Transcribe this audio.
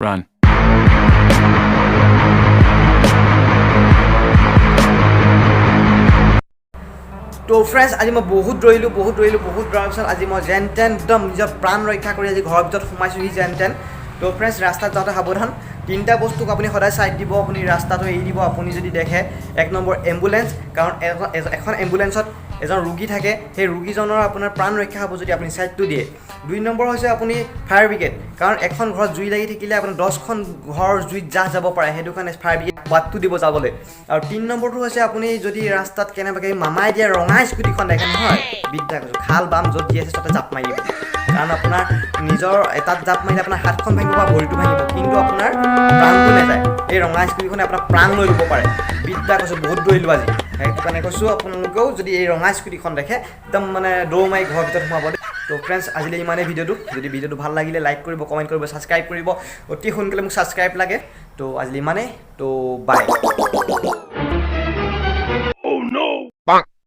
Run. তো friends আজি মই বহুত দৌৰিলোঁ দৌৰাৰ পিছত আজি মই যেন তেন একদম নিজৰ প্ৰাণ ৰক্ষা কৰি আজি ঘৰৰ ভিতৰত সোমাইছোঁহি যেন তেন তো ফ্ৰেণ্ডছ ৰাস্তাত যাওঁতে সাৱধান তিনিটা বস্তুক আপুনি সদায় চাইড দিব আপুনি ৰাস্তাটো এৰি দিব আপুনি যদি দেখে এক নম্বৰ এম্বুলেঞ্চ কাৰণ এখন এম্বুলেঞ্চত এজন ৰোগী থাকে সেই ৰোগীজনৰ আপোনাৰ প্ৰাণ ৰক্ষা হ'ব যদি আপুনি চাইডটো দিয়ে 2 নম্বৰ হৈছে আপুনি ফায়াৰ ব্ৰিগেড কাৰণ এখন ঘৰত জুই লাগি থাকিলে আপোনাৰ 10খন ঘৰৰ জুইত যাব পাৰে সেইটো কাৰণে ফায়াৰ ব্ৰিগেড বাটটো দিব যাবলৈ আৰু 3 নম্বৰটো হৈছে আপুনি যদি ৰাস্তাত কেনেবাকৈ মামাই দিয়া ৰঙা স্কুটিখন দেখে নহয় বিদ্যা কৈছোঁ খাল বাম য'ত দি আছে তাতে জাপ মাৰি দিব কাৰণ আপোনাৰ নিজৰ এটাত জাপ মাৰিলে আপোনাৰ হাতখন ভাঙিব বা ভৰিটো ভাঙিব কিন্তু আপোনাৰ প্ৰাণটো নাযায় এই ৰঙা স্কুটিখনে আপোনাৰ প্ৰাণ লৈ ল'ব পাৰে বিদ্যা কৈছোঁ বহুত দৌৰিলোঁ আজি সেইটো কাৰণে কৈছোঁ আপোনালোকেও যদি এই ৰঙা স্কুটিখন দেখে একদম মানে দৌৰ মাৰি ঘৰৰ ভিতৰত সোমাব দেই তো ফ্ৰেণ্ডছ আজিলৈ ইমানেই ভিডিঅ'টো যদি ভিডিঅ'টো ভাল লাগিলে লাইক কৰিব কমেণ্ট কৰিব ছাবস্ক্ৰাইব কৰিব অতি সোনকালে মোক ছাবস্ক্ৰাইব লাগে তো আজিলৈ ইমানেই তো বাই